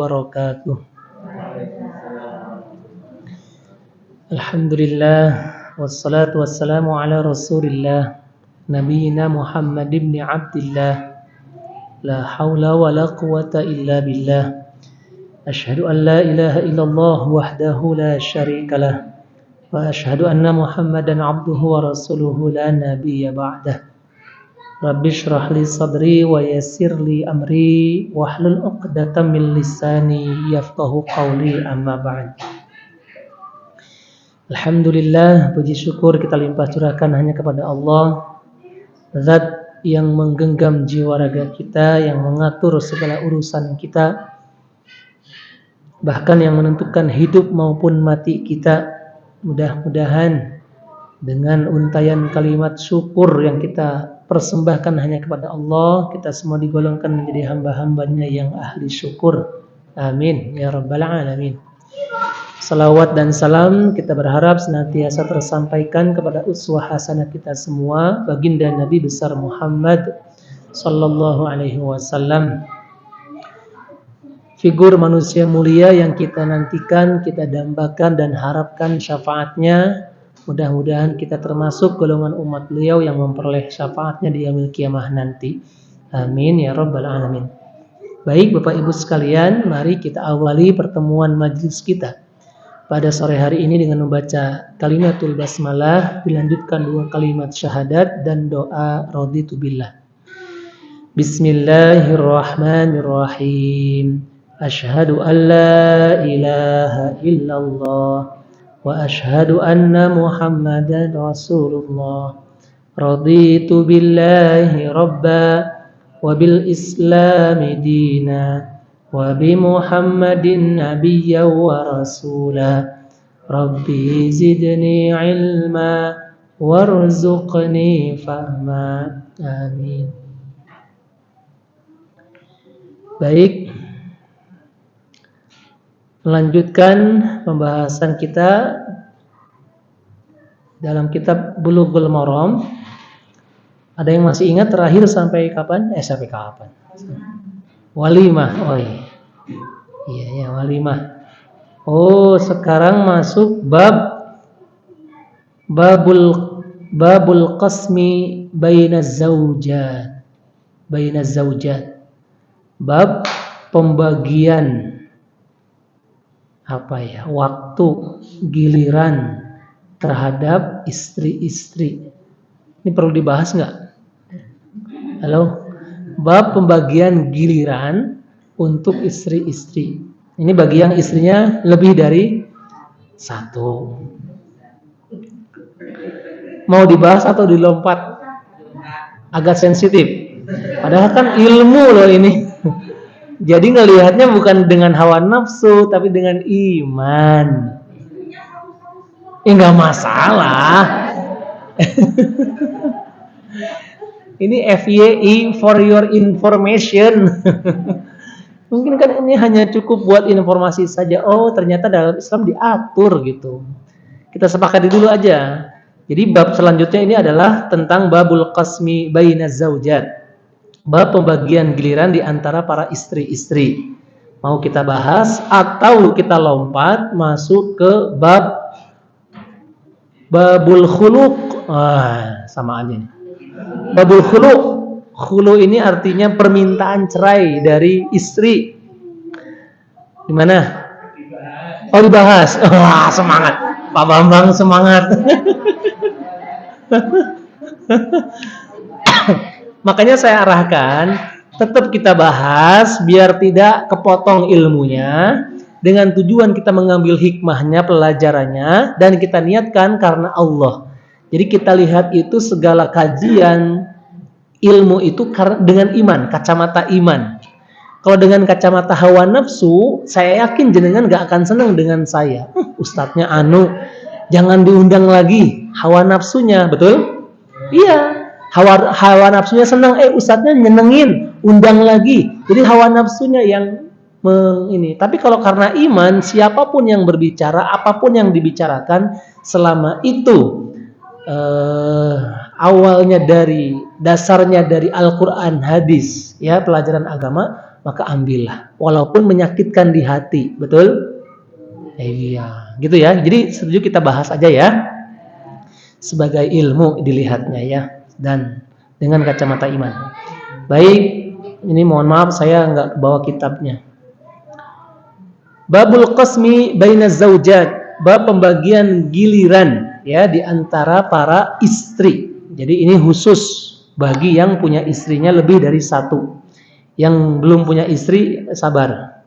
wabarakatuh. Alhamdulillah wassalatu wassalamu ala Rasulillah nabiyina Muhammad ibn Abdillah la haula wa la quwata illa billah. Asyhadu an la ilaha illallah wahdahu la syarikalah wa asyhadu anna Muhammadan abduhu wa rasuluhu la nabiyya ba'dah. Rabbi shrah li sadri wa yassir li amri wahlul 'uqdatam min lisani yafqahu qawli amma ba'd. Alhamdulillah, puji syukur kita limpah curahkan hanya kepada Allah, Zat yang menggenggam jiwa raga kita, yang mengatur segala urusan kita, bahkan yang menentukan hidup maupun mati kita. Mudah-mudahan dengan untayan kalimat syukur yang kita persembahkan hanya kepada Allah, kita semua digolongkan menjadi hamba-hambanya yang ahli syukur. Amin ya rabbal alamin. Salawat dan salam kita berharap senantiasa tersampaikan kepada uswah hasanah kita semua, baginda Nabi besar Muhammad sallallahu alaihi wasallam. Figur manusia mulia yang kita nantikan, kita dambakan dan harapkan syafaatnya. Mudah-mudahan kita termasuk golongan umat beliau yang memperoleh syafaatnya di yaumil qiyamah nanti. Amin ya rabbal alamin. Baik Bapak Ibu sekalian, mari kita awali pertemuan majelis kita pada sore hari ini dengan membaca kalimatul basmalah, dilanjutkan 2 kalimat syahadat dan doa raditu billah. Bismillahirrahmanirrahim. Asyhadu an la ilaha illallah wa asyhadu anna Muhammadan Rasulullah. Raditu billahi rabba wa bil islami dina wa bi Muhammadin nabiyya wa rasula. Rabbi zidni ilma warzuqni fahma. Amin. Baik, melanjutkan pembahasan kita dalam kitab Bulughul Maram. Ada yang masih ingat terakhir sampai kapan? Sampai kapan? Walimah. Oh iya. Iya ya, walimah. Oh, sekarang masuk babul qasmi bainaz zaujat. Bab pembagian waktu giliran terhadap istri-istri. Ini perlu dibahas nggak? Halo? Bab pembagian giliran untuk istri-istri. Ini bagi yang istrinya lebih dari 1. Mau dibahas atau dilompat? Agak sensitif. Padahal kan ilmu loh ini. Jadi ngelihatnya bukan dengan hawa nafsu, tapi dengan iman. Enggak masalah. Ini FYI for your information. Mungkin kan ini hanya cukup buat informasi saja. Oh, ternyata dalam Islam diatur gitu. Kita sepakati dulu aja. Jadi bab selanjutnya ini adalah tentang babul qasmi bainaz zaujat. Bab pembagian giliran di antara para istri-istri. Mau kita bahas atau kita lompat masuk ke babul khuluq. Sama aja nih. Babul khuluq. Khulu ini artinya permintaan cerai dari istri. Gimana? Oh, dibahas. Wah, semangat. Pak Bambang semangat. Makanya saya arahkan tetap kita bahas biar tidak kepotong ilmunya, dengan tujuan kita mengambil hikmahnya, pelajarannya, dan kita niatkan karena Allah. Jadi kita lihat itu segala kajian ilmu itu dengan iman, kacamata iman. Kalau dengan kacamata hawa nafsu, saya yakin jenengan gak akan senang dengan saya. Ustadznya jangan diundang lagi, hawa nafsunya, betul? Iya, hawa nafsunya senang, ustadznya nyenengin, undang lagi. Jadi hawa nafsunya yang ini. Tapi kalau karena iman, siapapun yang berbicara, apapun yang dibicarakan, selama itu awalnya dasarnya dari Al-Quran, hadis, ya, pelajaran agama, maka ambillah. Walaupun menyakitkan di hati. Betul? Iya, gitu ya. Jadi setuju kita bahas aja ya. Sebagai ilmu dilihatnya ya. Dan dengan kacamata iman. Baik, ini mohon maaf saya nggak bawa kitabnya. Babul qasmi baina zaujat, bab pembagian giliran ya di antara para istri. Jadi ini khusus bagi yang punya istrinya lebih dari satu. Yang belum punya istri sabar.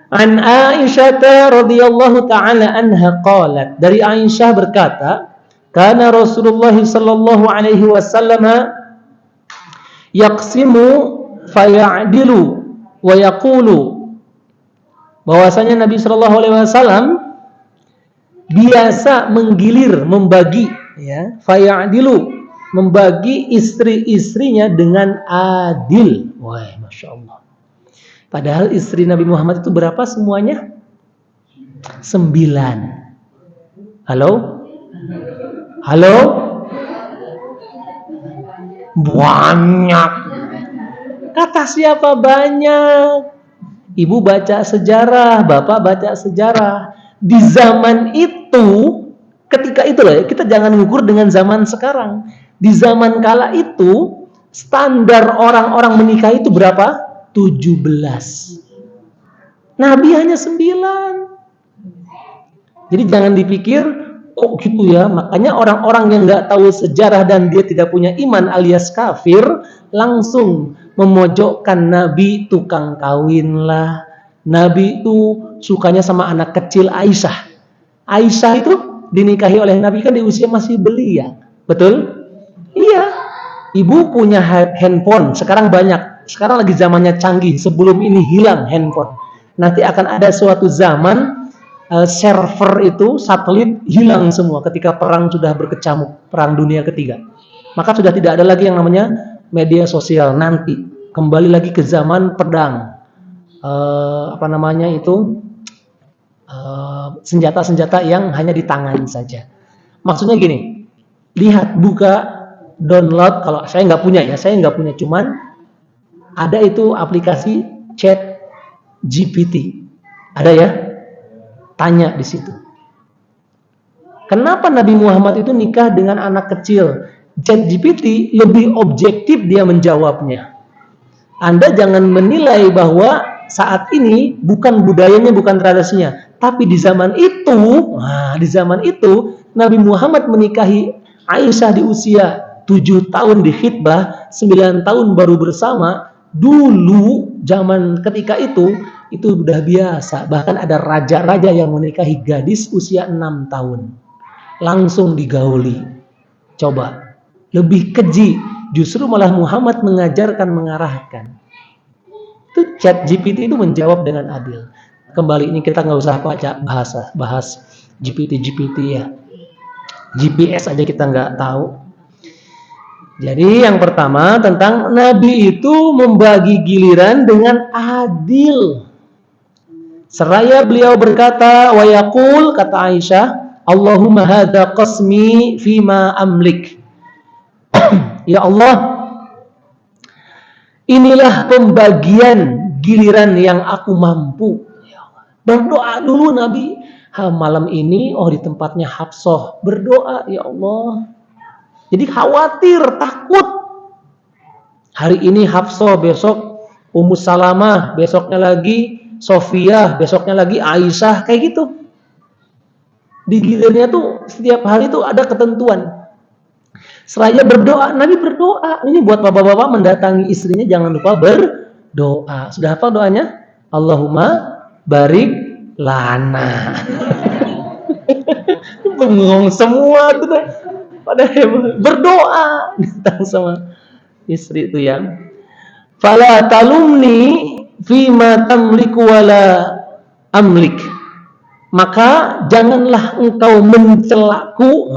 An Aisyah radhiyallahu taala anha qalat, dari Aisyah berkata, kana Rasulullah sallallahu alaihi wasallam yaqsimu fayadilu wa yaqulu, bahwasanya Nabi sallallahu alaihi wasallam biasa menggilir, membagi ya, fayadilu, membagi istri-istrinya dengan adil. Wah, Masya Allah. Padahal istri Nabi Muhammad itu berapa semuanya? 9. Halo? Halo? Banyak. Kata siapa banyak? Ibu baca sejarah, bapak baca sejarah. Di zaman itu, ketika itu loh, kita jangan ngukur dengan zaman sekarang. Di zaman kala itu, standar orang-orang menikah itu berapa? 17. Nabi hanya 9. Jadi jangan dipikir kok gitu ya. Makanya orang-orang yang nggak tahu sejarah dan dia tidak punya iman alias kafir langsung memojokkan Nabi tukang kawin lah. Nabi itu sukanya sama anak kecil Aisyah. Aisyah itu dinikahi oleh Nabi kan di usia masih belia. Betul? Iya. Ibu punya handphone, sekarang banyak. Sekarang lagi zamannya canggih, sebelum ini hilang handphone. Nanti akan ada suatu zaman server itu, satelit hilang semua ketika perang sudah berkecamuk, perang dunia ketiga. Maka sudah tidak ada lagi yang namanya media sosial. Nanti kembali lagi ke zaman pedang. Senjata-senjata yang hanya di tangan saja. Maksudnya gini, lihat, buka, download. Kalau saya nggak punya ya, cuman ada itu aplikasi chat GPT. Ada ya? Tanya di situ. Kenapa Nabi Muhammad itu nikah dengan anak kecil? Chat GPT lebih objektif dia menjawabnya. Anda jangan menilai bahwa saat ini bukan budayanya, bukan tradisinya. Tapi di zaman itu, Nabi Muhammad menikahi Aisyah di usia 7 tahun di khitbah, 9 tahun baru bersama. Dulu zaman ketika itu udah biasa. Bahkan ada raja-raja yang menikahi gadis usia 6 tahun. Langsung digauli. Coba, lebih keji. Justru malah Muhammad mengajarkan, mengarahkan. Itu chat GPT itu menjawab dengan adil. Kembali ini kita nggak usah bahas GPT ya. GPS aja kita nggak tahu. Jadi yang pertama tentang Nabi itu membagi giliran dengan adil. Seraya beliau berkata, wa yaqul, kata Aisyah, Allahumma hadza qasmi fima amlik. Ya Allah, inilah pembagian giliran yang aku mampu. Berdoa dulu Nabi. Malam ini, di tempatnya Hafsah. Berdoa, ya Allah. Jadi khawatir, takut. Hari ini Hafsah, besok Ummu Salamah, besoknya lagi Sofiyah, besoknya lagi Aisyah, kayak gitu. Di gilirnya tuh setiap hari tuh ada ketentuan. Seraya berdoa, Nabi berdoa. Ini buat bapak-bapak mendatangi istrinya jangan lupa berdoa. Sudah apa doanya? Allahumma barik lana. Bengong semua tuh. Padahal berdoa datang sama istri itu ya. Fala talumni fima tamliku wala amlik. Maka janganlah engkau mencelaku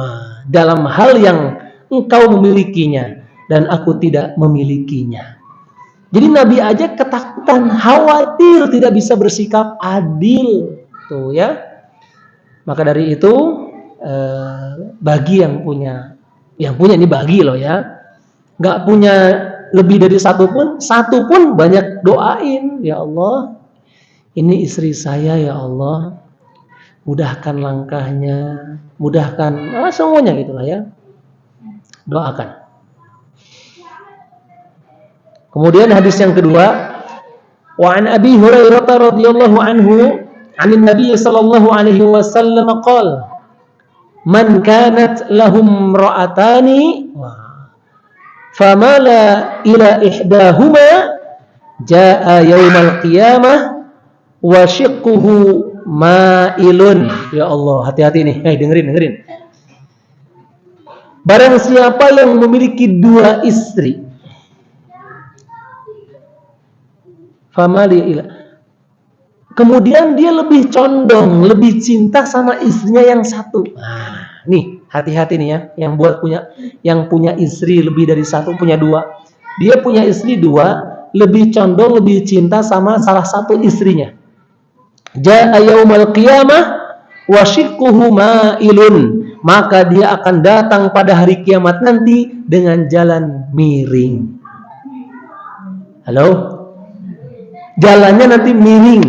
dalam hal yang engkau memilikinya dan aku tidak memilikinya. Jadi Nabi aja ketakutan, khawatir tidak bisa bersikap adil. Tuh ya. Maka dari itu bagi yang punya ini bagi loh ya, nggak punya lebih dari satu pun banyak doain, ya Allah, ini istri saya ya Allah, mudahkan langkahnya, mudahkan semuanya gitulah ya. Doakan. Kemudian hadis yang kedua, wa an Abi Hurairah radhiyallahu anhu, 'anil Nabi sallallahu alaihi wasallam qala, man kanat lahum ra'atani famala ila ihdahuma jaa yaumal qiyamah wa shiqquhu ma'ilun. Ya Allah, hati-hati nih. Dengerin. Barang siapa yang memiliki dua istri, famali ila, kemudian dia lebih condong, lebih cinta sama istrinya yang satu. Nah, nih hati-hati nih ya, yang punya istri lebih dari satu, punya dua. Dia punya istri dua, lebih condong, lebih cinta sama salah satu istrinya. Jaa yaumal qiyamah wa shiqquhu ma'ilun, maka dia akan datang pada hari kiamat nanti dengan jalan miring. Halo? Jalannya nanti miring.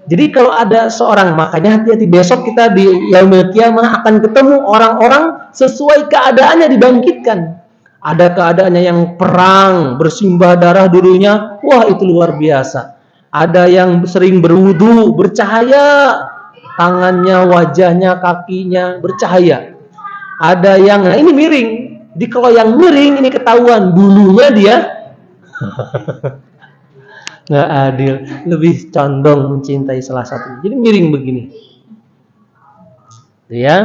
Jadi kalau ada seorang, makanya hati-hati, besok kita di yaumul qiyamah akan ketemu orang-orang sesuai keadaannya dibangkitkan. Ada keadaannya yang perang, bersimbah darah dulunya, wah itu luar biasa. Ada yang sering berwudu, bercahaya, tangannya, wajahnya, kakinya bercahaya. Ada yang, nah ini miring. Jadi kalau yang miring ini ketahuan dulunya dia nggak adil, lebih condong mencintai salah satu. Jadi miring begini. Ya,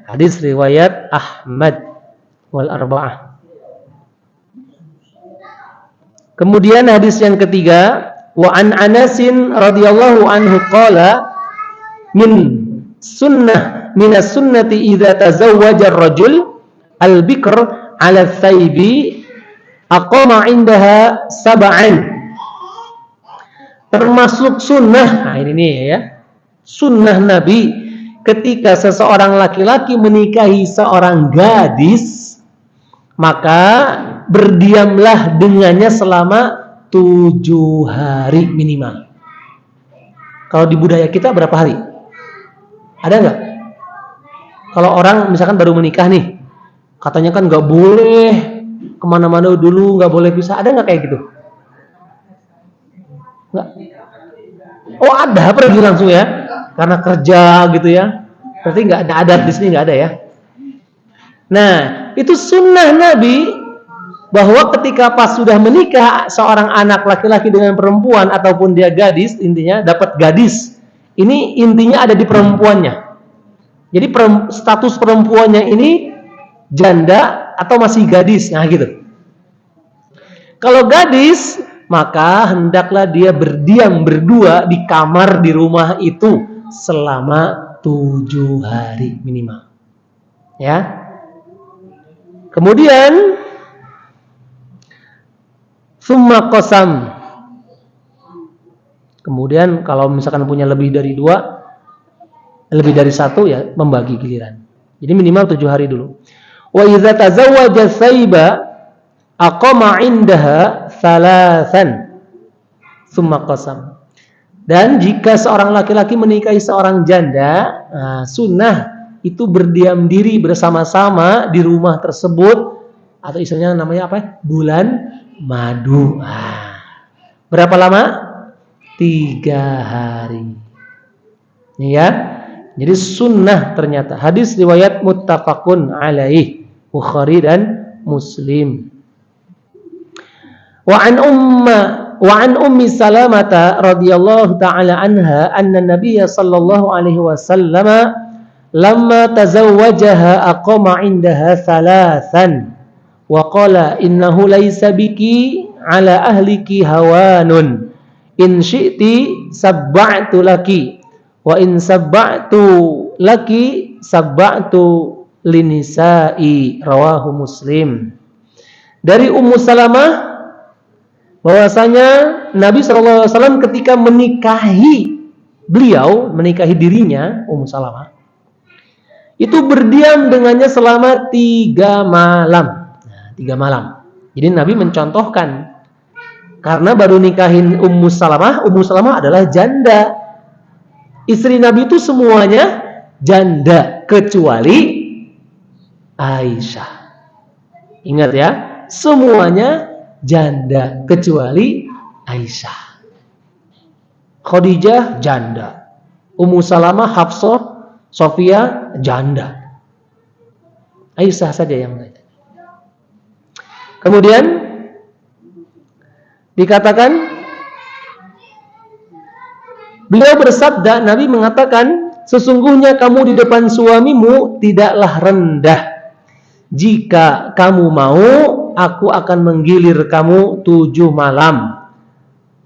hadis riwayat Ahmad wal Arba'ah. Kemudian hadis yang ketiga, wa an Anasin radhiyallahu anhu qala, minas sunnati idza tazawwaja ar-rajul al-bikr 'ala thaybi aqama 'indaha sab'an. Termasuk sunnah, nah ini nih ya, sunnah Nabi ketika seseorang laki-laki menikahi seorang gadis, maka berdiamlah dengannya selama 7 hari minimal. Kalau di budaya kita berapa hari? Ada nggak? Kalau orang misalkan baru menikah nih, katanya kan nggak boleh kemana-mana dulu, nggak boleh pisah. Ada nggak kayak gitu? Nggak. Oh ada, pergi langsung ya, karena kerja gitu ya. Berarti nggak ada adat di sini, nggak ada ya. Nah itu sunnah Nabi, bahwa ketika pas sudah menikah seorang anak laki-laki dengan perempuan ataupun dia gadis, intinya dapat gadis, ini intinya ada di perempuannya. Jadi status perempuannya ini janda atau masih gadis, nah gitu. Kalau gadis, maka hendaklah dia berdiam berdua di kamar di rumah itu selama 7 hari minimal. Ya. Kemudian summa qasam. Kemudian kalau misalkan punya lebih dari 2, lebih dari 1 ya membagi giliran. Jadi minimal 7 hari dulu. Wa idza tazawwaja thayba aqama 'indaha thalathan summa qasam. Dan jika seorang laki-laki menikahi seorang janda, sunnah itu berdiam diri bersama-sama di rumah tersebut, atau istilahnya namanya apa? Bulan madu. Berapa lama? 3 hari. Ini ya. Jadi sunnah ternyata. Hadis riwayat muttafaqun alaih, Bukhari dan Muslim. Wa an ummi Salamah radhiyallahu ta'ala anha anna Nabiy sallallahu alaihi wasallam lamma tazawwajaha aqama 'indaha thalathan wa qala innahu laysa biki 'ala ahliki hawanun in syi'ti sabba'tu laki wa in sabba'tu laki sabba'tu linisa'i, rawahu Muslim. Dari Ummu Salamah bahwasanya Nabi SAW ketika menikahi dirinya, Ummu Salamah, itu berdiam dengannya selama 3 malam. 3 malam. Jadi Nabi mencontohkan. Karena baru nikahin Ummu Salamah adalah janda. Istri Nabi itu semuanya janda kecuali Aisyah. Ingat ya, semuanya janda kecuali Aisyah. Khadijah janda, Ummu Salamah, Hafsah, Sofia janda. Aisyah saja yang lain. Kemudian dikatakan, beliau bersabda, Nabi mengatakan, sesungguhnya kamu di depan suamimu tidaklah rendah. Jika kamu mau, aku akan menggilir kamu 7 malam.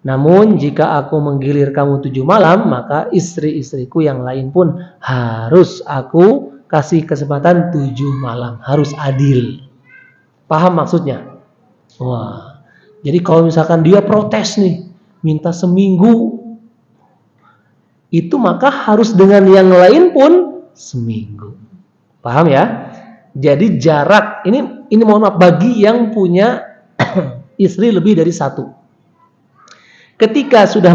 Namun jika aku menggilir kamu 7 malam, maka istri-istriku yang lain pun harus aku kasih kesempatan 7 malam. Harus adil. Paham maksudnya? Wah. Jadi kalau misalkan dia protes nih, minta seminggu, itu maka harus dengan yang lain pun seminggu. Paham ya? Jadi jarak, ini mohon maaf, bagi yang punya istri lebih dari 1. Ketika sudah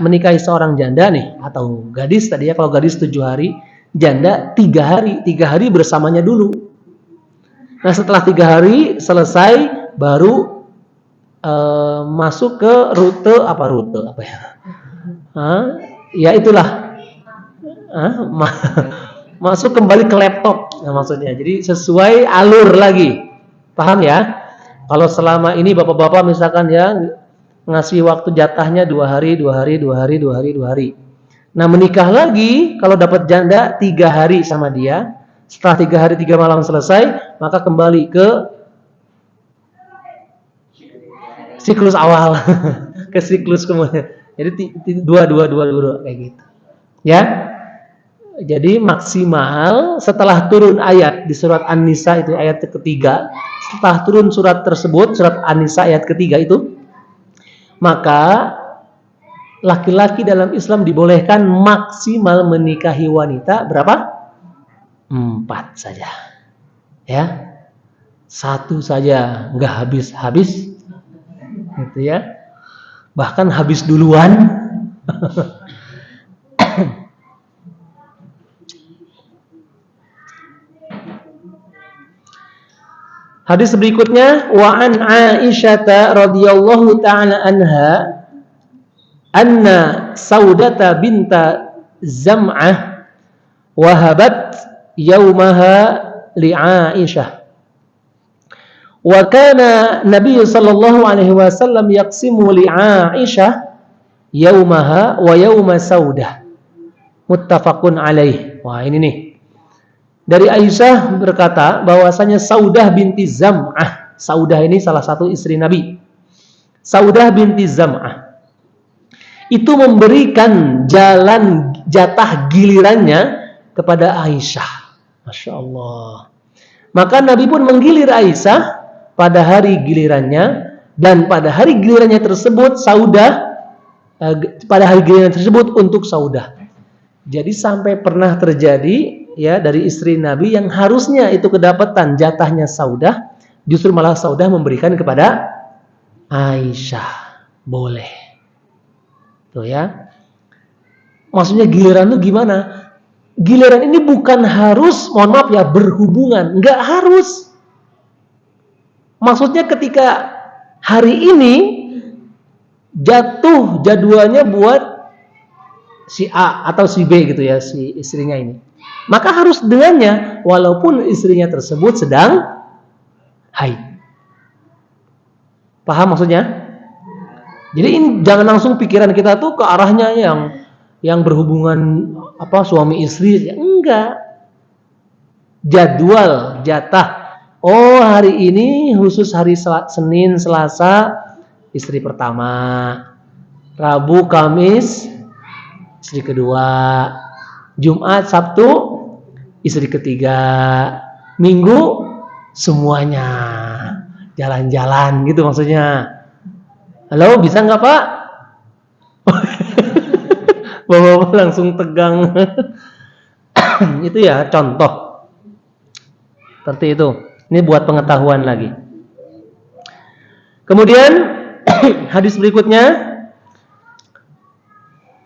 menikahi seorang janda nih, atau gadis tadi ya, kalau gadis 7 hari, janda 3 hari, 3 hari bersamanya dulu. Nah setelah 3 hari selesai, baru masuk ke rute apa ya? Ya itulah, masuk kembali ke laptop, nah, maksudnya. Jadi sesuai alur lagi, paham ya? Kalau selama ini bapak-bapak misalkan ya ngasih waktu jatahnya 2 hari, 2 hari, 2 hari, 2 hari, 2 hari. Nah menikah lagi, kalau dapat janda 3 hari sama dia, setelah 3 hari 3 malam selesai, maka kembali ke siklus awal, ke siklus kemudian. Jadi 2 kayak gitu. Ya. Jadi maksimal setelah turun ayat di surat An-Nisa itu ayat ketiga, setelah turun surat tersebut, surat An-Nisa ayat ketiga itu, maka laki-laki dalam Islam dibolehkan maksimal menikahi wanita berapa? 4 saja. Ya. 1 saja nggak habis-habis. Gitu ya. Bahkan habis duluan. Hadis berikutnya, wa an Aisyah radhiyallahu taala anha anna Saudata binta Zam'ah wahabat yaumaha li Aisyah. Wa kana Nabi sallallahu alaihi wasallam yaqsimu li Aisyah yaumaha wa yauma Saudah. Muttafaqun alaih. Wah, ini nih. Dari Aisyah berkata bahwasanya Saudah binti Zam'ah. Saudah ini salah satu istri Nabi. Saudah binti Zam'ah itu memberikan jalan jatah gilirannya kepada Aisyah. Masya Allah. Maka Nabi pun menggilir Aisyah pada hari gilirannya, dan pada hari gilirannya tersebut pada hari giliran tersebut untuk Saudah. Jadi sampai pernah terjadi ya dari istri Nabi yang harusnya itu kedapatan jatahnya Saudah, justru malah Saudah memberikan kepada Aisyah. Boleh. Tuh ya. Maksudnya giliran itu gimana? Giliran ini bukan harus, mohon maaf ya, berhubungan. Enggak harus. Maksudnya ketika hari ini jatuh jadwalnya buat si A atau si B gitu ya, si istrinya ini. Maka harus dengannya walaupun istrinya tersebut sedang haid. Paham maksudnya? Jadi ini jangan langsung pikiran kita tuh ke arahnya yang berhubungan suami istri, enggak. Jadwal, jatah. Oh, hari ini khusus hari Senin, Selasa istri pertama. Rabu, Kamis istri kedua. Jumat, Sabtu istri ketiga. Minggu semuanya. Jalan-jalan gitu maksudnya. Halo, bisa nggak Pak? Bapak langsung tegang. Itu ya contoh. Seperti itu. Ini buat pengetahuan lagi. Kemudian hadis berikutnya,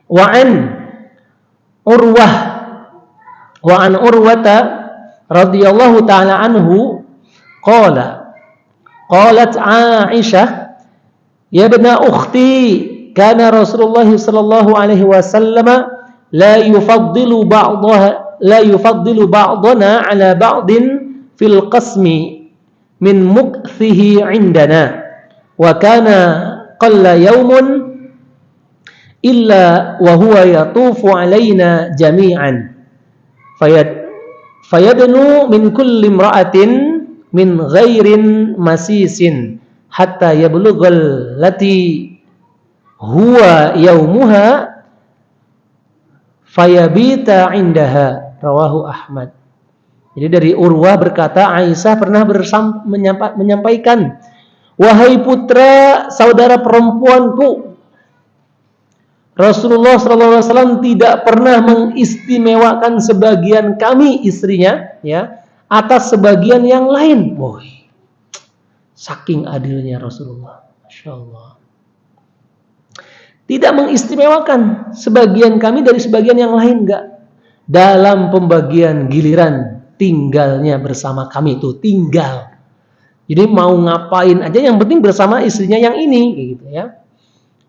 wa an Urwata radhiyallahu taala anhu qalat Aisyah ya ibna ukhti kana Rasulullah sallallahu alaihi wasallam la yufaddilu ba'dana ala ba'din fil qasmi min mukthihi indana wa kana qalla yawmun illa wa huwa yatufu alaina jami'an fayadnu min kulli imra'atin min ghairin masisin hatta yablughal lati huwa yaumuha fayabita indaha, rawahu Ahmad. Jadi dari Urwah berkata, Aisyah pernah menyampaikan, wahai putra saudara perempuanku, Rasulullah SAW tidak pernah mengistimewakan sebagian kami istrinya ya atas sebagian yang lain. Boy, saking adilnya Rasulullah, Masya Allah. Tidak mengistimewakan sebagian kami dari sebagian yang lain, enggak. Dalam pembagian giliran tinggalnya bersama kami itu tinggal. Jadi mau ngapain aja yang penting bersama istrinya yang ini, gitu ya.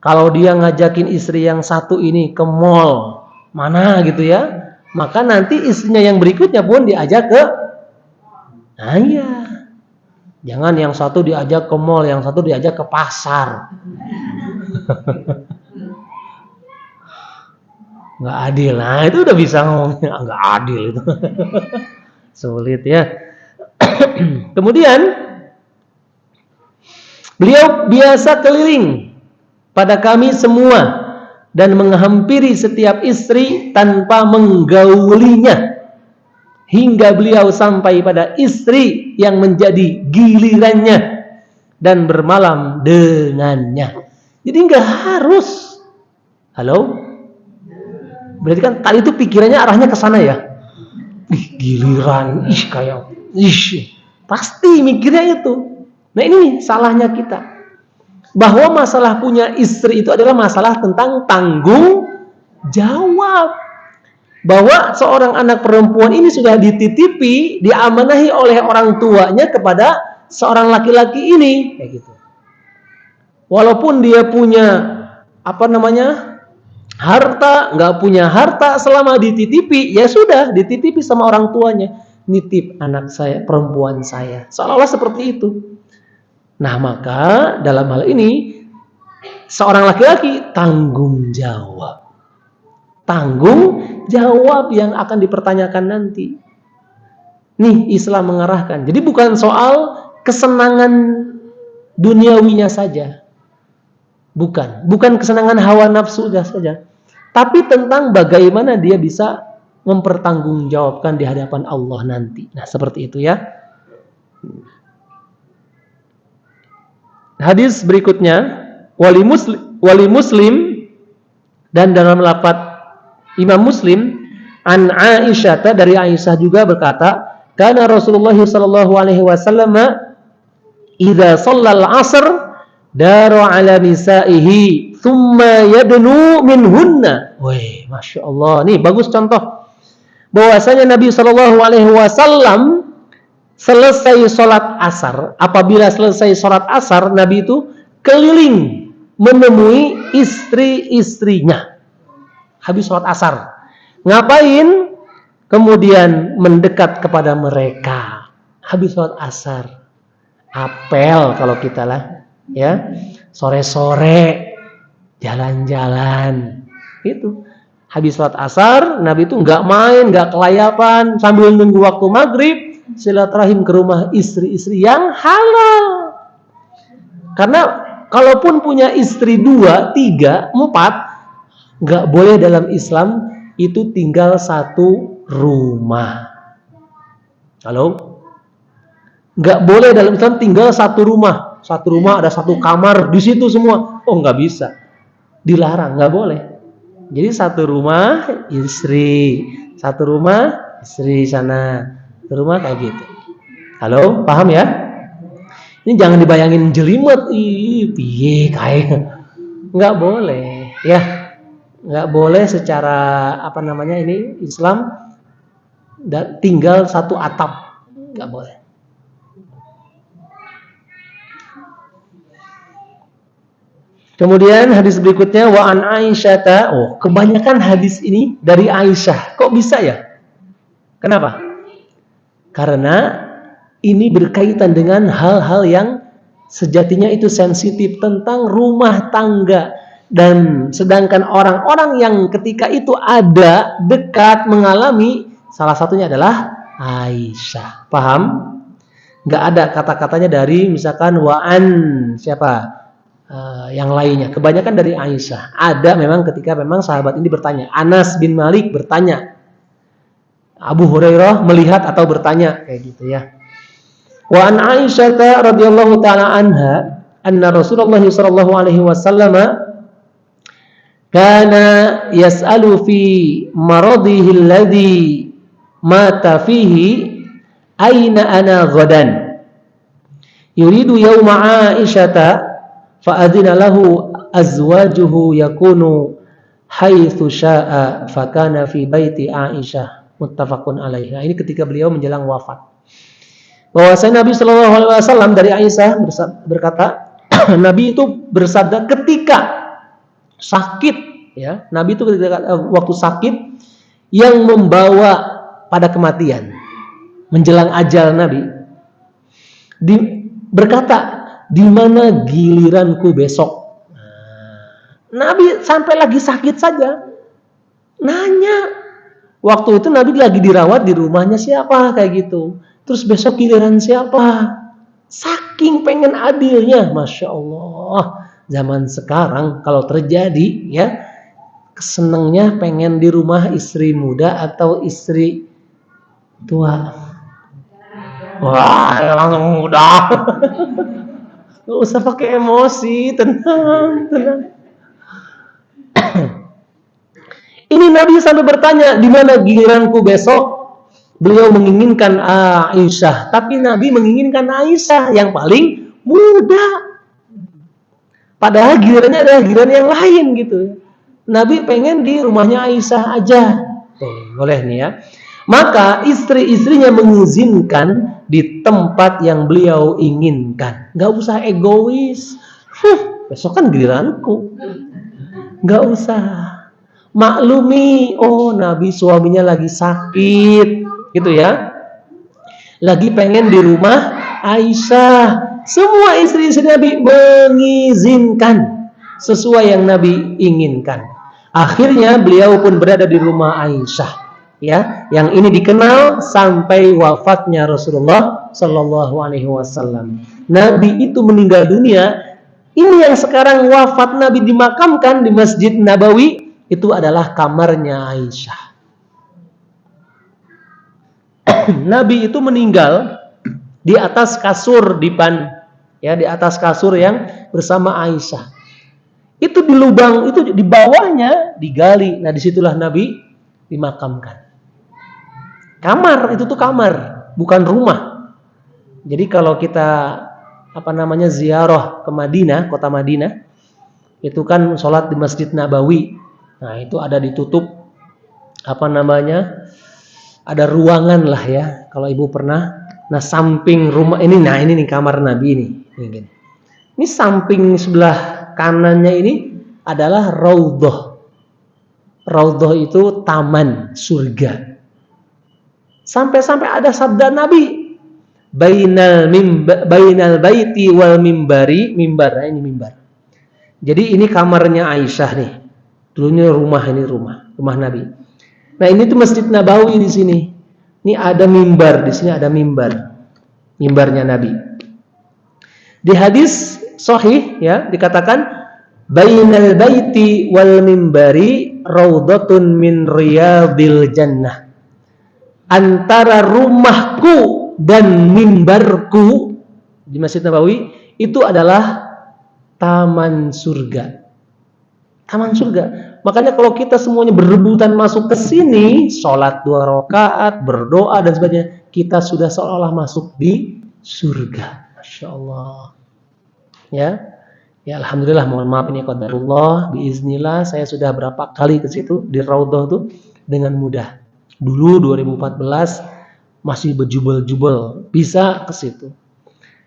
Kalau dia ngajakin istri yang satu ini ke mall mana gitu ya, maka nanti istrinya yang berikutnya pun diajak ke, nah iya, jangan yang satu diajak ke mall, yang satu diajak ke pasar. Nggak adil. Nah itu udah bisa ngomongnya nggak adil itu. Sulit ya. Kemudian beliau biasa keliling pada kami semua dan menghampiri setiap istri tanpa menggaulinya hingga beliau sampai pada istri yang menjadi gilirannya dan bermalam dengannya. Jadi nggak harus. Halo? Berarti kan tadi itu pikirannya arahnya ke sana ya. Giliran, pasti mikirnya itu. Nah ini salahnya kita. Bahwa masalah punya istri itu adalah masalah tentang tanggung jawab. Bahwa seorang anak perempuan ini sudah dititipi, diamanahi oleh orang tuanya kepada seorang laki-laki ini, kayak gitu. Walaupun dia punya harta, nggak punya harta, selama dititipi, ya sudah dititipi sama orang tuanya. Nitip anak saya, perempuan saya, seolah-olah seperti itu. Nah maka dalam hal ini seorang laki-laki tanggung jawab yang akan dipertanyakan nanti. Nih Islam mengarahkan. Jadi bukan soal kesenangan duniawinya saja, bukan kesenangan hawa nafsu saja, tapi tentang bagaimana dia bisa mempertanggungjawabkan di hadapan Allah nanti. Nah seperti itu ya. Hadis berikutnya wali muslim dan dalam lafaz Imam Muslim an Aisyah, dari Aisyah juga berkata, kana Rasulullah sallallahu alaihi wasallam idza shallal 'asr daru ala nisaihi thumma yadnu minhunna. Wih, Masya Allah. Nih bagus contoh bahwasanya Nabi sallallahu alaihi wasallam selesai sholat asar, apabila selesai sholat asar, Nabi itu keliling menemui istri-istrinya. Habis sholat asar, ngapain? Kemudian mendekat kepada mereka. Habis sholat asar, apel kalau kita lah, ya, sore-sore jalan-jalan, itu. Habis sholat asar, Nabi itu nggak main, nggak kelayapan sambil nunggu waktu maghrib. Silaturahim ke rumah istri-istri yang halal. Karena kalaupun punya istri 2, 3, 4, nggak boleh dalam Islam itu tinggal satu rumah. Halo? Nggak boleh dalam Islam tinggal satu rumah. Satu rumah ada satu kamar di situ semua. Oh nggak bisa. Dilarang, nggak boleh. Jadi satu rumah istri, satu rumah istri sana. Rumah kayak gitu. Halo, paham ya? Ini jangan dibayangin jelimet, piye kae. Nggak boleh, ya. Nggak boleh secara ini Islam tinggal satu atap. Nggak boleh. Kemudian hadis berikutnya wa an Aisyata. Oh, kebanyakan hadis ini dari Aisyah. Kok bisa ya? Kenapa? Karena ini berkaitan dengan hal-hal yang sejatinya itu sensitif tentang rumah tangga. Dan sedangkan orang-orang yang ketika itu ada dekat mengalami, salah satunya adalah Aisyah. Paham? Nggak ada kata-katanya dari misalkan wa'an siapa? Yang lainnya. Kebanyakan dari Aisyah. Ada memang ketika memang sahabat ini bertanya. Anas bin Malik bertanya. Abu Hurairah melihat atau bertanya kayak gitu ya. Wa an Aisyah radhiyallahu taala anha anna Rasulullah sallallahu alaihi wasallam kana yas'alu fi maradihi alladhi mata fihi aina ana ghadan yuridu yawma Aisyata fa adzina lahu azwajuhu yakunu haitsu syaa fa kana fi baiti Aisyah. Muttafaqun alaihi. Nah, ini ketika beliau menjelang wafat. Bahwasanya Nabi Shallallahu Alaihi Wasallam dari Aisyah berkata, Nabi itu bersabda ketika sakit, ya. Nabi itu ketika waktu sakit yang membawa pada kematian, menjelang ajal Nabi, berkata, di mana giliranku besok? Nabi sampai lagi sakit saja, nanya. Waktu itu Nabi lagi dirawat di rumahnya siapa kayak gitu. Terus besok giliran siapa? Saking pengen adilnya, Masya Allah. Zaman sekarang kalau terjadi ya, kesenengnya pengen di rumah istri muda atau istri tua. Wah, langsung muda. Gak usah pakai emosi, tenang. Ini Nabi sampai bertanya, di mana giliranku besok? Beliau menginginkan Aisyah, tapi Nabi menginginkan Aisyah yang paling muda. Padahal gilirannya adalah giliran yang lain gitu. Nabi pengen di rumahnya Aisyah aja. Boleh nih ya. Maka istri-istrinya mengizinkan di tempat yang beliau inginkan. Gak usah egois. Besok kan giliranku. Gak usah. Maklumi, oh Nabi suaminya lagi sakit, gitu ya. Lagi pengen di rumah Aisyah. Semua istri-istri Nabi mengizinkan sesuai yang Nabi inginkan. Akhirnya beliau pun berada di rumah Aisyah, ya. Yang ini dikenal sampai wafatnya Rasulullah Shallallahu Alaihi Wasallam. Nabi itu meninggal dunia. Ini yang sekarang wafat Nabi dimakamkan di Masjid Nabawi. Itu adalah kamarnya Aisyah. Nabi itu meninggal di atas kasur dipan, ya, di atas kasur yang bersama Aisyah. Itu di lubang itu di bawahnya digali. Nah, disitulah Nabi dimakamkan. Kamar itu tuh kamar, bukan rumah. Jadi kalau kita ziarah ke Madinah, kota Madinah, itu kan sholat di Masjid Nabawi. Nah, itu ada ditutup ada ruangan lah ya. Kalau ibu pernah, nah samping rumah ini, nah ini nih kamar Nabi ini. Ini samping sebelah kanannya ini adalah raudhah. Raudhah itu taman surga. Sampai-sampai ada sabda Nabi, bainal baiti wal mimbari, mimbar. Nah, ini mimbar. Jadi ini kamarnya Aisyah nih. Dulunya rumah Nabi. Nah, ini tuh Masjid Nabawi di sini. Ini ada mimbar, di sini ada mimbar. Mimbarnya Nabi. Di hadis sahih ya dikatakan bainal baiti wal mimbari raudhatun min riyadil jannah. Antara rumahku dan mimbarku di Masjid Nabawi itu adalah taman surga. Taman surga. Makanya kalau kita semuanya berebutan masuk ke sini, sholat 2 rakaat, berdoa dan sebagainya, kita sudah seolah-olah masuk di surga. Masya Allah. Ya, ya alhamdulillah. Mohon maaf ini qadarullah. Biiznillah saya sudah berapa kali ke situ di Raudhah tuh dengan mudah. Dulu 2014 masih berjubel-jubel bisa ke situ.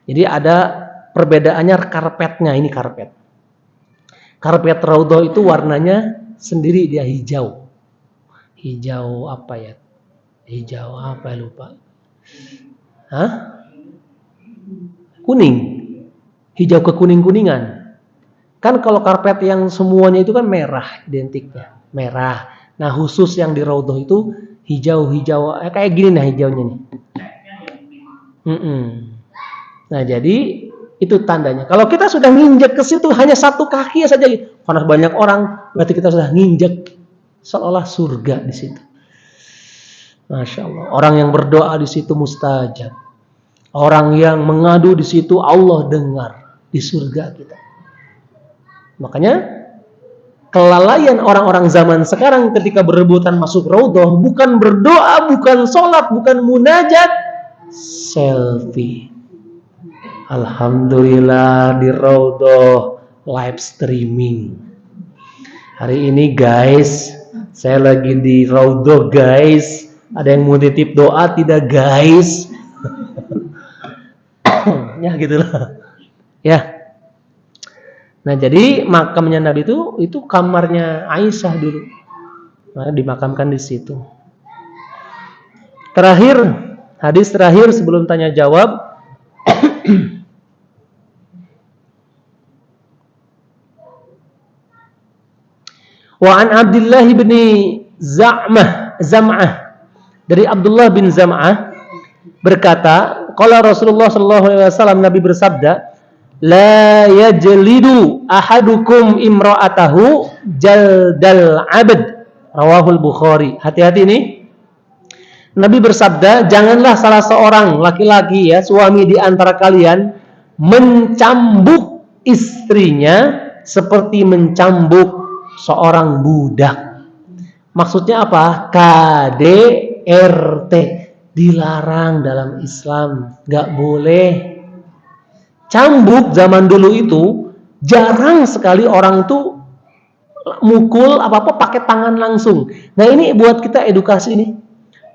Jadi ada perbedaannya karpetnya, ini karpet. Karpet Raudhah itu warnanya sendiri, dia hijau. Hijau apa ya? Hijau apa lupa. Hah? Kuning. Hijau kekuning-kuningan. Kan kalau karpet yang semuanya itu kan merah identiknya. Merah. Nah khusus yang di Raudhah itu hijau-hijau. Kayak gini nah hijaunya nih. Nah jadi itu tandanya. Kalau kita sudah nginjek ke situ hanya satu kaki saja, karena banyak orang, berarti kita sudah nginjek seolah surga di situ. Masya Allah. Orang yang berdoa di situ mustajab. Orang yang mengadu di situ Allah dengar di surga kita. Makanya kelalaian orang-orang zaman sekarang ketika berebutan masuk Raudhah bukan berdoa, bukan sholat, bukan munajat, selfie. Alhamdulillah di Raudhah live streaming. Hari ini guys, saya lagi di Raudhah guys. Ada yang mau titip doa tidak guys? Ya gitulah. Ya. Nah jadi makamnya Nabi itu kamarnya Aisyah dulu. Nah, dimakamkan di situ. Terakhir, hadis terakhir sebelum tanya jawab. Wa an Abdullah bin Zam'ah dari Abdullah bin Zam'ah berkata, qala Rasulullah sallallahu alaihi wasallam, Nabi bersabda, la yajlidu ahadukum imra'atahu jaldal 'abd, rawahul Bukhari. Hati-hati nih. Nabi bersabda, janganlah salah seorang laki-laki ya, suami di antara kalian mencambuk istrinya seperti mencambuk seorang budak. Maksudnya apa? KDRT. Dilarang dalam Islam. Gak boleh. Cambuk zaman dulu itu jarang sekali orang tuh mukul apa-apa pakai tangan langsung. Nah ini buat kita edukasi nih.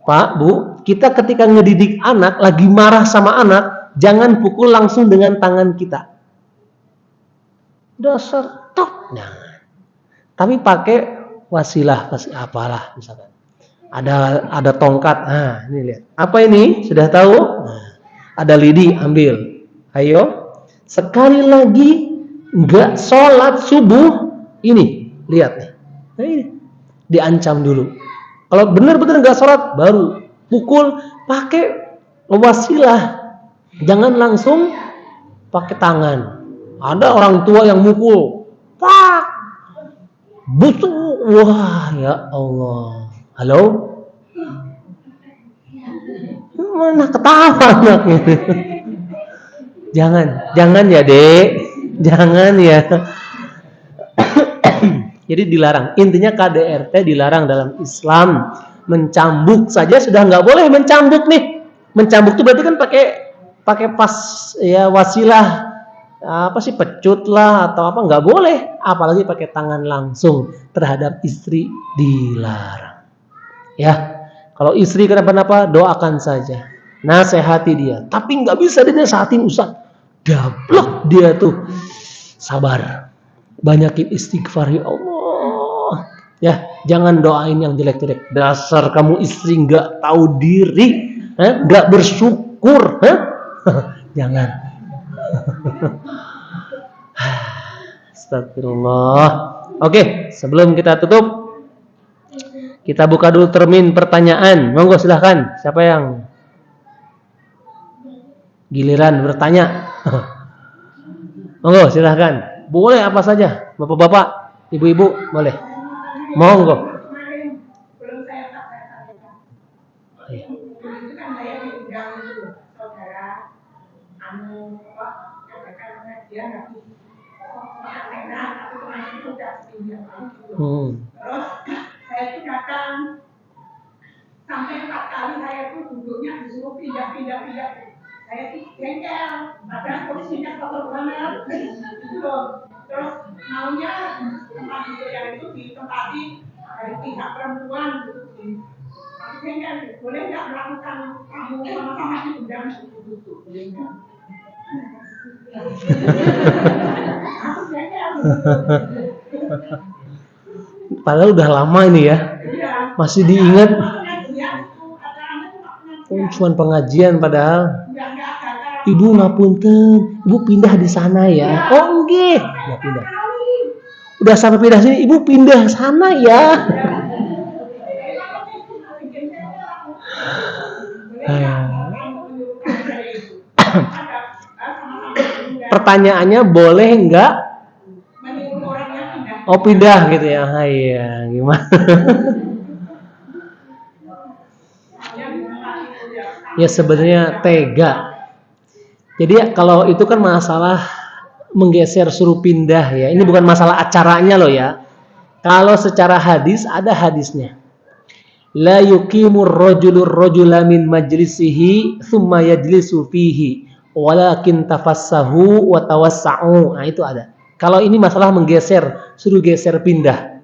Pak, Bu, kita ketika ngedidik anak, lagi marah sama anak, jangan pukul langsung dengan tangan kita. Dasar tok. Jangan. Tapi pakai wasilah, apalah misalkan. Ada tongkat. Nah, ini lihat. Apa ini? Sudah tahu? Nah, ada lidi, ambil. Ayo. Sekali lagi enggak sholat subuh, ini lihat nih. Nah, ini diancam dulu. Kalau benar-benar enggak sholat, baru pukul pakai wasilah. Jangan langsung pakai tangan. Ada orang tua yang mukul. Pak. Busuk. Wah, ya Allah. Halo? Mana ketawa anaknya? Jangan ya, Dek. Jangan ya. Jadi dilarang. Intinya KDRT dilarang dalam Islam. Mencambuk saja sudah nggak boleh mencambuk nih. Mencambuk itu berarti kan pakai pas ya wasilah, apa sih, pecut lah atau apa, nggak boleh. Apalagi pakai tangan langsung terhadap istri, dilarang. Ya, kalau istri kenapa-napa doakan saja, nasihati dia. Tapi nggak bisa dinasehatin Ustaz. Dablek dia tuh. Sabar. Banyakin istighfar ya Allah. Ya, jangan doain yang jelek-jelek. Dasar kamu istri nggak tahu diri, nggak bersyukur, jangan. Astagfirullah. Oke, sebelum kita tutup, kita buka dulu termin pertanyaan. Monggo silahkan. Siapa yang giliran bertanya? Monggo silahkan. Boleh apa saja. Bapak-bapak, ibu-ibu, boleh. Monggo. Terus saya itu datang sampai 4 kali saya itu duduknya disuruh pindah. saya tuh jengkel, padahal posisinya kotor banget. Gitu. Terus maunya tempat tidur yang itu ditempati dari pihak perempuan gitu. Aku jengkel, boleh nggak melakukan kamu sama-sama diundang gitu? Boleh nggak? Aku jengkel. Padahal udah lama ini ya. Iya. Masih diingat. Pengajian itu acaranya cuma pengajian. Cuman pengajian padahal. Nggak ada acara. Ibu ngapunten, ibu pindah di sana ya. Oh nggih, ya pindah. Udah sampai pindah sini, ibu pindah sana ya. Pertanyaannya boleh nggak? Oh pindah gitu ya. Iya, gimana? Ya sebenarnya tega. Jadi kalau itu kan masalah menggeser suruh pindah ya. Ini bukan masalah acaranya loh ya. Kalau secara hadis ada hadisnya. La yuqimur rajulur rajula min majlisihi thumma yajlisu fihi walakin tafassahu wa tawassa'u. Nah itu ada. Kalau ini masalah menggeser, suruh geser pindah.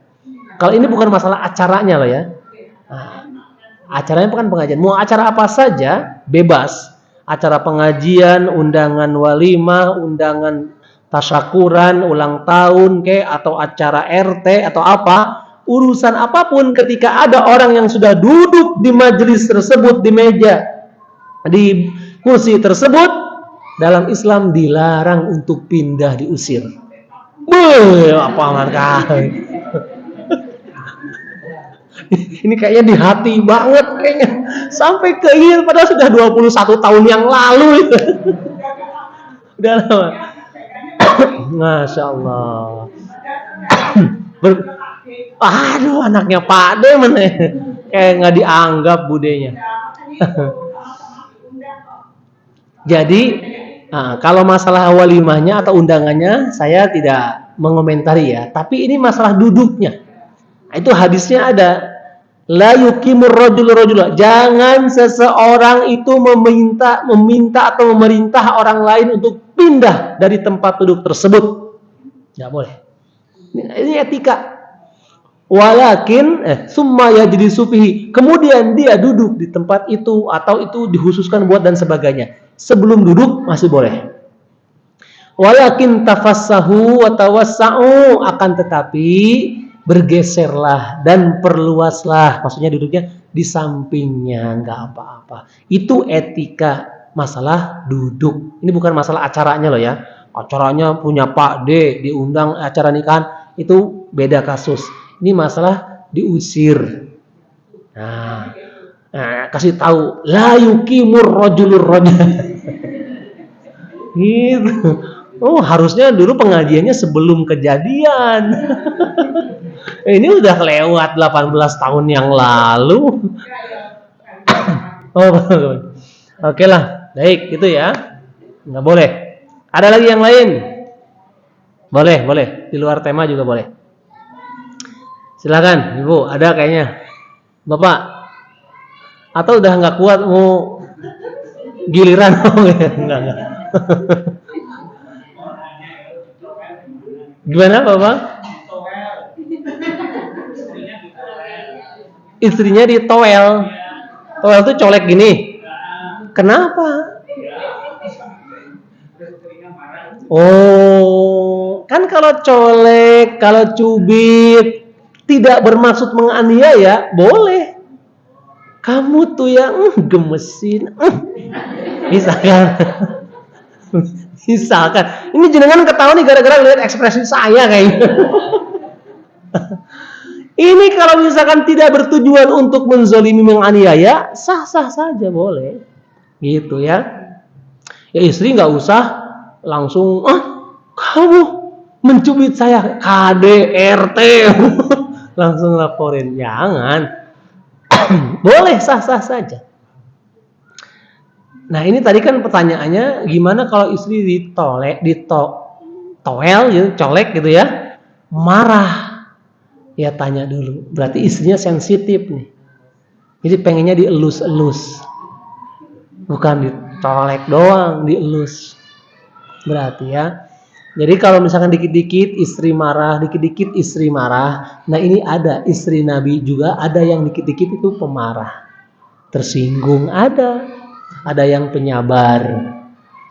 Kalau ini bukan masalah acaranya loh ya. Nah, acaranya bukan pengajian. Mau acara apa saja bebas. Acara pengajian, undangan walimah, undangan tasyakuran, ulang tahun atau acara RT atau apa, urusan apapun ketika ada orang yang sudah duduk di majelis tersebut, di meja, di kursi tersebut, dalam Islam dilarang untuk pindah, diusir. Apa langkah? Ini kayaknya di hati banget kayaknya. Sampai keinget padahal sudah 21 tahun yang lalu itu. Udah lama. Masya Allah. Aduh anaknya Pak De mana? Kayak nggak dianggap budenya. Jadi kalau masalah walimahnya atau undangannya saya tidak mengomentari ya. Tapi ini masalah duduknya. Itu hadisnya ada. La yuqimur rajulu rajula. Jangan seseorang itu meminta atau memerintah orang lain untuk pindah dari tempat duduk tersebut. Enggak boleh. Ini etika. Walakin summa yajlisu fihi. Kemudian dia duduk di tempat itu atau itu dikhususkan buat dan sebagainya. Sebelum duduk masih boleh. Walakin tafassahu wa tawassa'u, akan tetapi bergeserlah dan perluaslah, maksudnya duduknya di sampingnya, nggak apa-apa. Itu etika masalah duduk. Ini bukan masalah acaranya loh ya. Acaranya punya Pak D, diundang acara nikahan, itu beda kasus. Ini masalah diusir. Nah kasih tahu, la yuqimur rajulur rajul. Gitu. Oh harusnya dulu pengajiannya sebelum kejadian. Ini udah lewat 18 tahun yang lalu. Oke lah, baik itu ya. Nggak boleh. Ada lagi yang lain? Boleh. Di luar tema juga boleh. Silakan, Ibu. Ada kayaknya. Bapak. Atau udah nggak kuat mau giliran? Enggak. Gimana Bapak? Istrinya ditowel. Towel itu colek gini. Kenapa? Oh, kan kalau colek, kalau cubit tidak bermaksud menganiaya, boleh. Kamu tuh yang gemesin. Misalkan. Ini jenengan ketawa nih gara-gara lihat ekspresi saya kayaknya. Ini kalau misalkan tidak bertujuan untuk menzolimi, menganiaya, sah-sah saja boleh. Gitu ya. Ya istri nggak usah langsung, kamu mencubit saya, KD, RT. Langsung laporin. Jangan. Boleh, sah-sah saja. Nah ini tadi kan pertanyaannya, gimana kalau istri ditowel gitu, colek gitu ya, marah. Ya tanya dulu, berarti istrinya sensitif nih. Jadi pengennya dielus-elus, bukan colek doang, dielus. Berarti ya. Jadi kalau misalkan dikit-dikit istri marah, dikit-dikit istri marah. Nah ini ada istri Nabi juga, ada yang dikit-dikit itu pemarah. Tersinggung ada yang penyabar,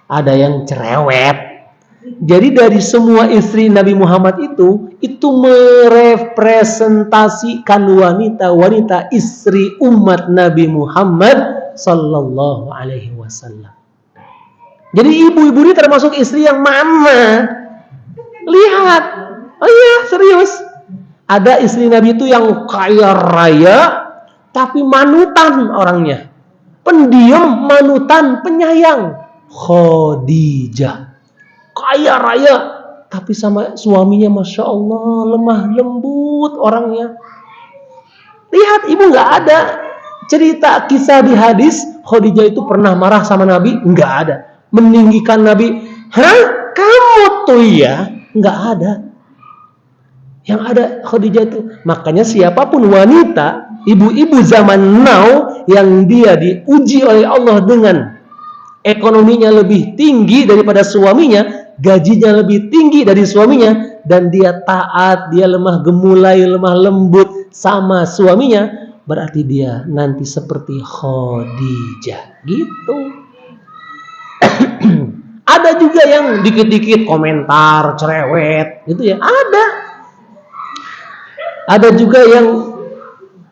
ada yang cerewet. Jadi dari semua istri Nabi Muhammad itu merepresentasikan wanita-wanita istri umat Nabi Muhammad sallallahu alaihi wasallam. Jadi ibu-ibu ini termasuk istri yang mana? Lihat. Oh iya, serius. Ada istri Nabi itu yang kaya raya tapi manutan orangnya. Pendiam, manutan, penyayang. Khadijah. Kaya raya tapi sama suaminya Masya Allah lemah lembut orangnya. Lihat, ibu nggak ada cerita kisah di hadis Khadijah itu pernah marah sama Nabi, nggak ada. Meninggikan Nabi, hah? Kamu tuh ya? Nggak ada. Yang ada Khadijah itu. Makanya siapapun wanita, ibu-ibu zaman now yang dia diuji oleh Allah dengan ekonominya lebih tinggi daripada suaminya, gajinya lebih tinggi dari suaminya, dan dia taat, dia lemah gemulai, lemah lembut sama suaminya, berarti dia nanti seperti Khadijah. Gitu. Ada juga yang dikit-dikit komentar, cerewet, gitu ya. Ada juga yang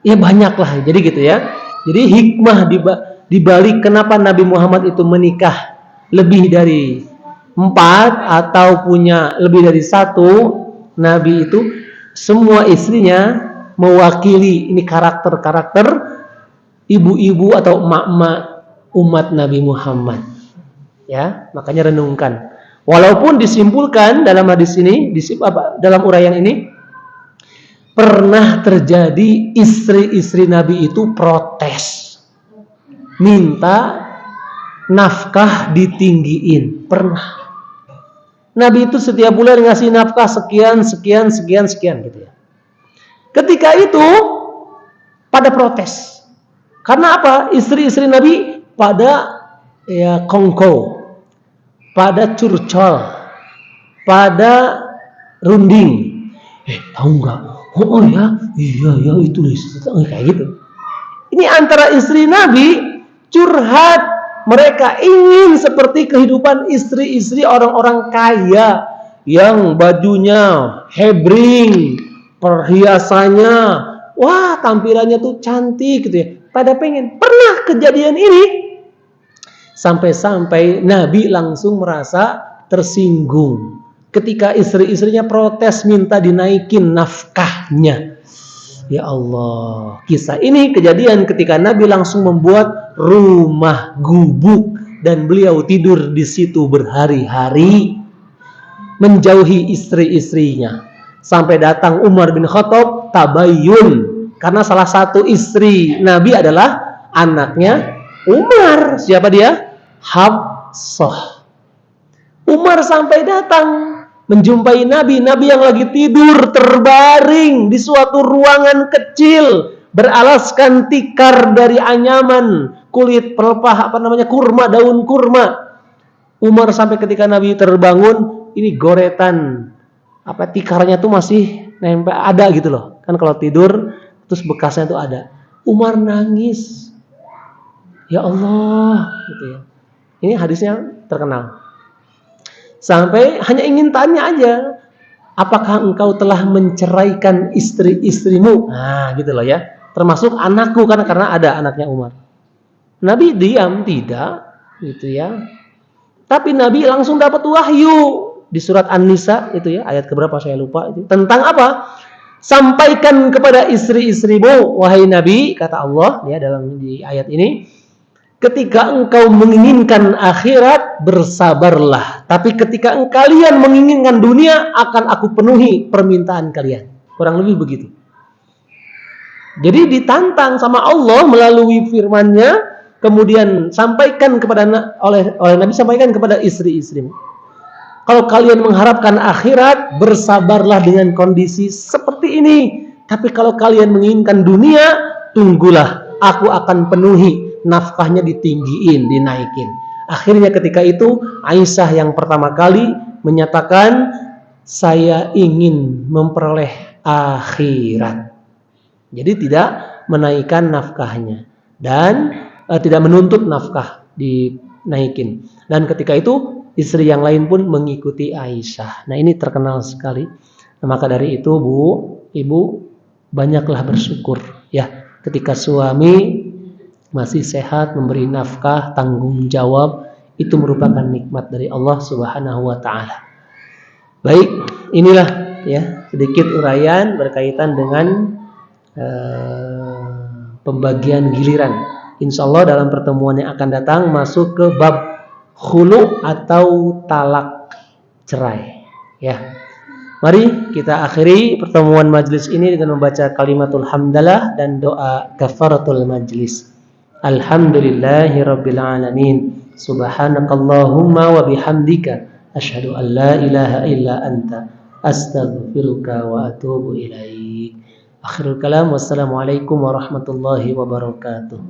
ya banyak lah. Jadi gitu ya. Jadi hikmah dibalik kenapa Nabi Muhammad itu menikah lebih dari 4 atau punya lebih dari 1 Nabi itu, semua istrinya mewakili ini karakter-karakter ibu-ibu atau emak-emak umat Nabi Muhammad. Ya, makanya renungkan. Walaupun disimpulkan dalam hadis ini, dalam uraian ini, pernah terjadi istri-istri Nabi itu protes, minta nafkah ditinggiin. Pernah. Nabi itu setiap bulan ngasih nafkah sekian gitu ya. Ketika itu pada protes. Karena apa? Istri-istri Nabi pada ya kongko, pada curcol, pada runding. Tahu nggak? Oh ya, iya itu kayak gitu. Ini antara istri Nabi curhat, mereka ingin seperti kehidupan istri-istri orang-orang kaya yang bajunya hebring, perhiasannya, wah tampilannya tuh cantik gitu ya. Pada pengen. Pernah kejadian ini. Sampai-sampai Nabi langsung merasa tersinggung ketika istri-istrinya protes minta dinaikin nafkahnya. Ya Allah, kisah ini kejadian ketika Nabi langsung membuat rumah gubuk dan beliau tidur di situ berhari-hari menjauhi istri-istrinya. Sampai datang Umar bin Khattab tabayyun, karena salah satu istri Nabi adalah anaknya Umar. Siapa dia? Hafsah. Umar sampai datang menjumpai Nabi yang lagi tidur terbaring di suatu ruangan kecil beralaskan tikar dari anyaman, kulit pelepah kurma, daun kurma. Umar sampai ketika Nabi terbangun, ini goretan tikarnya tuh masih nempel, ada gitu loh. Kan kalau tidur terus bekasnya tuh ada. Umar nangis. Ya Allah, gitu ya. Ini hadisnya terkenal. Sampai hanya ingin tanya aja, apakah engkau telah menceraikan istri-istrimu? Nah, gitu loh ya. Termasuk anakku, karena ada anaknya Umar. Nabi diam, tidak, gitu ya. Tapi Nabi langsung dapat wahyu di surat An-Nisa itu ya, ayat keberapa saya lupa itu. Tentang apa? Sampaikan kepada istri-istrimu, wahai Nabi, kata Allah ya di ayat ini. Ketika engkau menginginkan akhirat, bersabarlah. Tapi ketika kalian menginginkan dunia, akan aku penuhi permintaan kalian. Kurang lebih begitu. Jadi ditantang sama Allah melalui firman-Nya, kemudian sampaikan oleh Nabi, sampaikan kepada istri-istrimu. Kalau kalian mengharapkan akhirat, bersabarlah dengan kondisi seperti ini. Tapi kalau kalian menginginkan dunia, tunggulah, aku akan penuhi. Nafkahnya ditinggiin, dinaikin. Akhirnya ketika itu Aisyah yang pertama kali menyatakan, saya ingin memperoleh akhirat. Jadi tidak menaikkan nafkahnya dan tidak menuntut nafkah dinaikin. Dan ketika itu istri yang lain pun mengikuti Aisyah. Nah, ini terkenal sekali. Nah, maka dari itu ibu banyaklah bersyukur ya ketika suami masih sehat, memberi nafkah, tanggung jawab, itu merupakan nikmat dari Allah Subhanahu wa taala. Baik, inilah ya sedikit uraian berkaitan dengan pembagian giliran. Insya Allah dalam pertemuan yang akan datang masuk ke bab khulu atau talak cerai. Ya, mari kita akhiri pertemuan majlis ini dengan membaca kalimatul hamdalah dan doa kafaratul majlis. Alhamdulillahirabbil alamin. Subhanakallahumma wa bihamdika asyhadu an la ilaha illa anta astaghfiruka wa atubu ilaik. Akhirul kalam, wassalamualaikum warahmatullahi wabarakatuh.